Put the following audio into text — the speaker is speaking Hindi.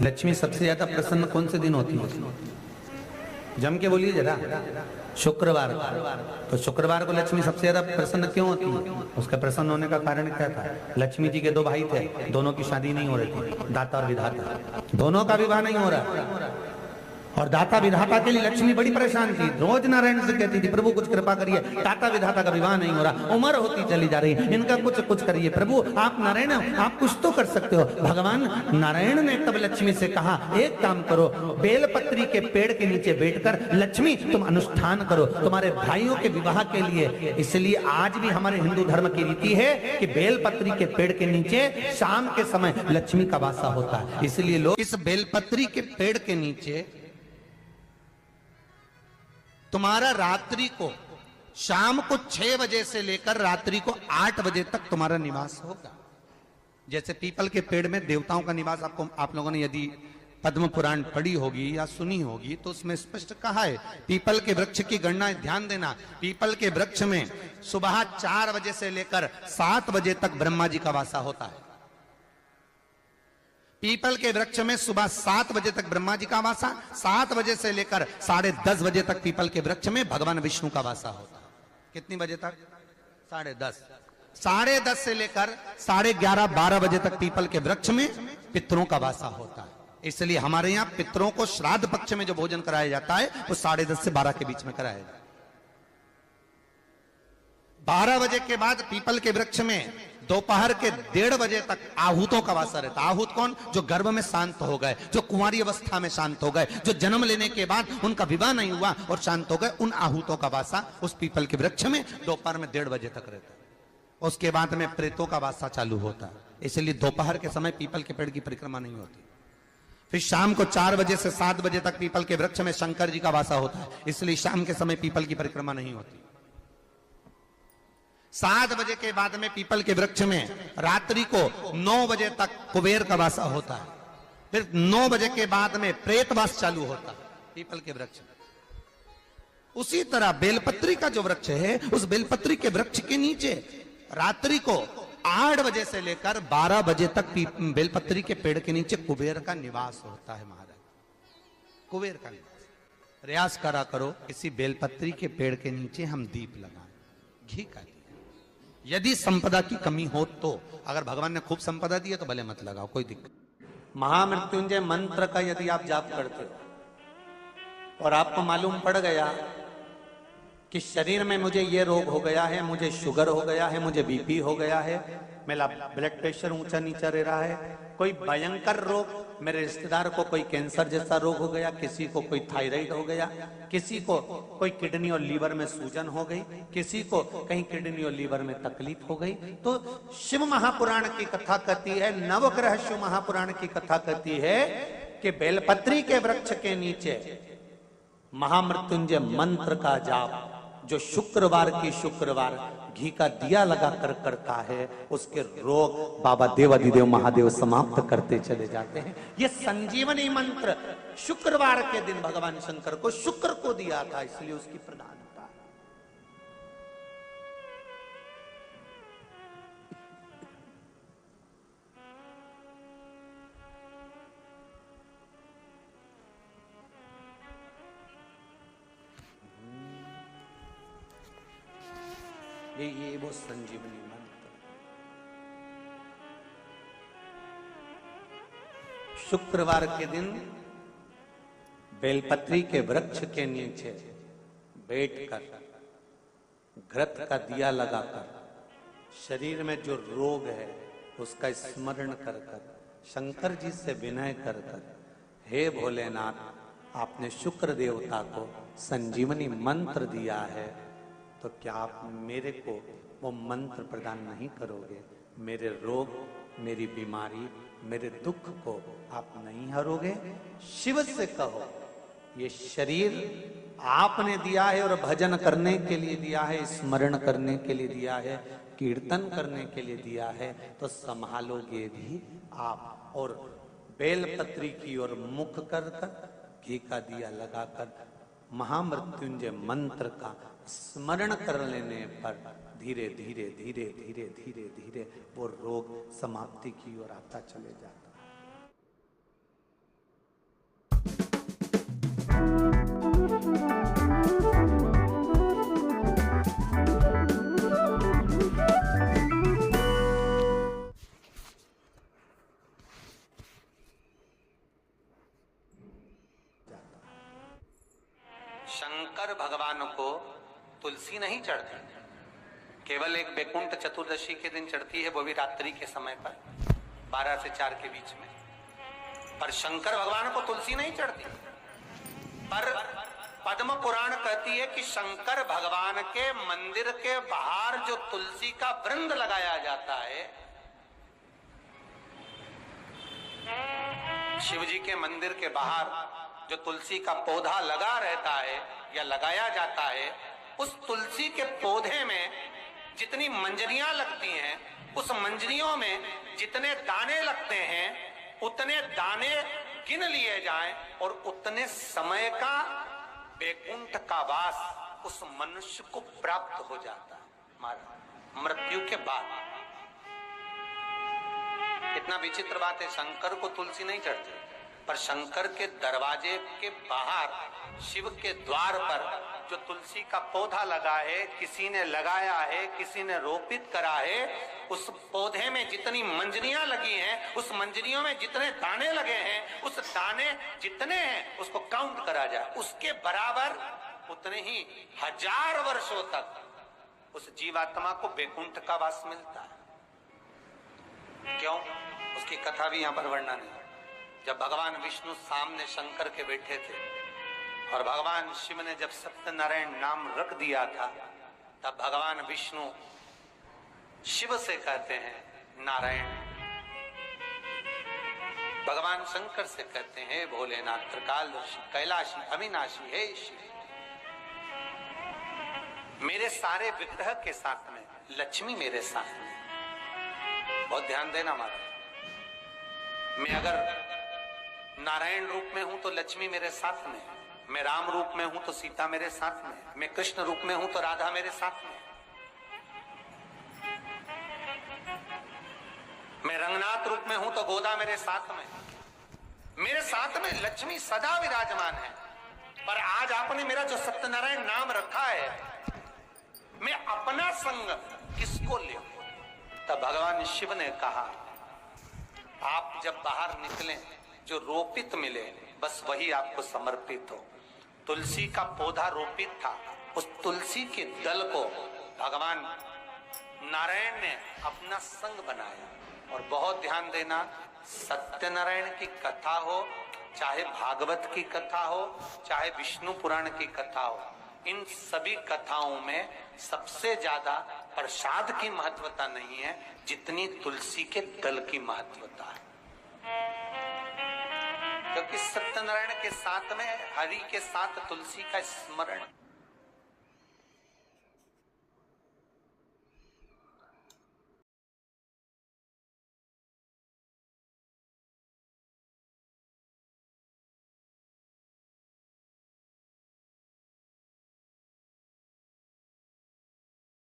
लक्ष्मी सबसे ज्यादा प्रसन्न कौन से दिन होती है? जम के बोलिए जरा। शुक्रवार। तो शुक्रवार को लक्ष्मी सबसे ज्यादा प्रसन्न क्यों होती है? उसका प्रसन्न होने का कारण क्या था? लक्ष्मी जी के दो भाई थे, दोनों की शादी नहीं हो रही थी, दाता और विधाता, दोनों का विवाह नहीं हो रहा। और दाता विधाता के लिए लक्ष्मी बड़ी परेशान थी, रोज नारायण से कहती थी प्रभु कुछ कृपा करिए, दाता विधाता का विवाह नहीं हो रहा, उम्र होती चली जा रही, इनका कुछ करिए प्रभु, आप नारायण आप कुछ तो कर सकते हो। भगवान नारायण ने तब लक्ष्मी से कहा एक काम करो, बेलपत्री के पेड़ के नीचे बैठकर लक्ष्मी तुम अनुष्ठान करो तुम्हारे भाइयों के विवाह के लिए। इसलिए आज भी हमारे हिंदू धर्म की रीति है कि बेलपत्री के पेड़ के नीचे शाम के समय लक्ष्मी का वासा होता है। इसलिए लोग इस बेलपत्री के पेड़ के नीचे तुम्हारा रात्रि को शाम को 6 बजे से लेकर रात्रि को 8 बजे तक तुम्हारा निवास होगा। जैसे पीपल के पेड़ में देवताओं का निवास आप लोगों ने यदि पद्म पुराण पढ़ी होगी या सुनी होगी तो उसमें स्पष्ट कहा है। पीपल के वृक्ष की गणना ध्यान देना, पीपल के वृक्ष में सुबह 4 बजे से लेकर 7 बजे तक ब्रह्मा जी का वासा होता है। पीपल के वृक्ष में सुबह 7 बजे तक ब्रह्मा जी का वासा, 7 बजे से लेकर 10:30 बजे तक पीपल के वृक्ष में भगवान विष्णु का वासा होता है। कितनी बजे तक? 10:30। 10:30 से लेकर 11:30 12 बजे तक पीपल के वृक्ष में पितरों का वासा होता है। इसलिए हमारे यहाँ पितरों को श्राद्ध पक्ष में जो भोजन कराया जाता है वो 10:30 से 12 के बीच में कराया जाता है। 12 बजे के बाद पीपल के वृक्ष में दोपहर के 1:30 बजे तक आहूतों का वासा रहता है। आहूत कौन? जो गर्भ में शांत हो गए, जो कुंवारी अवस्था में शांत हो गए, जो जन्म लेने के बाद उनका विवाह नहीं हुआ और शांत हो गए, उन आहूतों का वासा उस पीपल के वृक्ष में दोपहर में 1:30 बजे तक रहता है। उसके बाद में प्रेतों का वासा चालू होता है। इसलिए दोपहर के समय पीपल के पेड़ की परिक्रमा नहीं होती। फिर शाम को 4 बजे से 7 बजे तक पीपल के वृक्ष में शंकर जी का वासा होता है। इसलिए शाम के समय पीपल की परिक्रमा नहीं होती। 7 बजे के बाद में पीपल के वृक्ष में रात्रि को 9 बजे तक कुबेर का वासा होता है। फिर 9 बजे के बाद में प्रेतवास चालू होता है पीपल के वृक्ष में। उसी तरह बेलपत्री का जो वृक्ष है, उस बेलपत्री के वृक्ष के नीचे रात्रि को 8 बजे से लेकर 12 बजे तक बेलपत्री के पेड़ के नीचे कुबेर का निवास होता है। महाराज कुबेर का निवास। प्रयास करा करो इसी बेलपत्री के पेड़ के नीचे हम दीप लगाएं, घी का। यदि संपदा की कमी हो तो, अगर भगवान ने खूब संपदा दी है तो भले मत लगाओ, कोई दिक्कत। महामृत्युंजय मंत्र का यदि आप जाप करते हो और आपको मालूम पड़ गया कि शरीर में मुझे ये रोग हो गया है, मुझे शुगर हो गया है, मुझे बीपी हो गया है, मेरा ब्लड प्रेशर ऊंचा नीचा रह रहा है, कोई भयंकर रोग, मेरे रिश्तेदार को कोई कैंसर जैसा रोग हो गया, किसी को कोई थायराइड हो गया, किसी को कोई किडनी और लीवर में सूजन हो गई, किसी को कहीं किडनी और लीवर में तकलीफ हो गई, तो शिव महापुराण की कथा कहती है, नवग्रह शिव महापुराण की कथा कहती है कि बेलपत्री के वृक्ष के नीचे महामृत्युंजय मंत्र का जाप जो शुक्रवार की शुक्रवार घी का दिया लगा कर करता है, उसके रोग बाबा देवाधिदेव महादेव समाप्त करते चले जाते हैं। ये संजीवनी मंत्र शुक्रवार के दिन भगवान शंकर को शुक्र को दिया था, इसलिए उसकी प्रधानता। ये वो संजीवनी मंत्र। शुक्रवार के दिन बेलपत्री के वृक्ष के नीचे बैठकर घृत का दिया लगाकर शरीर में जो रोग है उसका स्मरण कर कर शंकर जी से विनय कर कर, हे भोलेनाथ, आपने शुक्र देवता को संजीवनी मंत्र दिया है, तो क्या आप मेरे को वो मंत्र प्रदान नहीं करोगे? मेरे रोग, मेरी बीमारी, मेरे दुख को आप नहीं हरोगे? शिव से कहो, ये शरीर आपने दिया है और भजन करने के लिए दिया है, स्मरण करने के लिए दिया है, कीर्तन करने के लिए दिया है, तो संभालोगे भी आप। और बेलपत्री की ओर मुख कर कर घी का दिया लगाकर महामृत्युंजय मंत्र का स्मरण कर लेने पर धीरे धीरे धीरे धीरे धीरे धीरे वो रोग समाप्ति की ओर आता चले जाता है। शंकर भगवान को तुलसी नहीं चढ़ती, केवल एक बैकुंठ चतुर्दशी के दिन चढ़ती है, वो भी रात्रि के समय पर 12 से 4 के बीच में। पर शंकर भगवान को तुलसी नहीं चढ़ती। पर पद्म पुराण कहती है कि शंकर भगवान के मंदिर के बाहर जो तुलसी का वृंद लगाया जाता है, शिव जी के मंदिर के बाहर जो तुलसी का पौधा लगा रहता है या लगाया जाता है, उस तुलसी के पौधे में जितनी मंजरियां लगती हैं, उस मंजरियों में जितने दाने लगते हैं, उतने दाने गिन लिए जाएं और उतने समय का बैकुंठ का वास उस मनुष्य को प्राप्त हो जाता है मृत्यु के बाद। कितना विचित्र बात है, शंकर को तुलसी नहीं चढ़ती, पर शंकर के दरवाजे के बाहर शिव के द्वार पर जो तुलसी का पौधा लगा है, किसी ने लगाया है, किसी ने रोपित करा है, उस पौधे में जितनी मंजरियां लगी हैं, उस मंजरियों में जितने दाने लगे हैं, उस दाने जितने हैं उसको काउंट करा जाए, उसके बराबर उतने ही 1000 वर्षों तक उस जीवात्मा को बैकुंठ का वास मिलता है। क्यों? उसकी कथा भी यहां पर वर्णन है। जब भगवान विष्णु सामने शंकर के बैठे थे और भगवान शिव ने जब सत्यनारायण नाम रख दिया था, तब भगवान विष्णु शिव से कहते हैं नारायण। भगवान शंकर से कहते हैं भोलेनाथ, त्रिकालदर्शी, कैलाशी, अविनाशी, हे शिव। मेरे सारे विग्रह के साथ में लक्ष्मी मेरे साथ में। बहुत ध्यान देना महाराज, मैं अगर नारायण रूप में हूं तो लक्ष्मी मेरे साथ में, मैं राम रूप में हूं तो सीता मेरे साथ में, मैं कृष्ण रूप में हूं तो राधा मेरे साथ में, मैं रंगनाथ रूप में हूं तो गोदा मेरे साथ में लक्ष्मी सदा विराजमान है। पर आज आपने मेरा जो सत्यनारायण नाम रखा है, मैं अपना संग किसको ले? तब भगवान शिव ने कहा, आप जब बाहर निकले जो रोपित मिले बस वही आपको समर्पित हो। तुलसी का पौधा रोपित था, उस तुलसी के दल को भगवान नारायण ने अपना संग बनाया। और बहुत ध्यान देना, सत्यनारायण की कथा हो, चाहे भागवत की कथा हो, चाहे विष्णु पुराण की कथा हो, इन सभी कथाओं में सबसे ज्यादा प्रसाद की महत्वता नहीं है जितनी तुलसी के दल की महत्वता है। क्योंकि सत्यनारायण के साथ में हरि के साथ तुलसी का स्मरण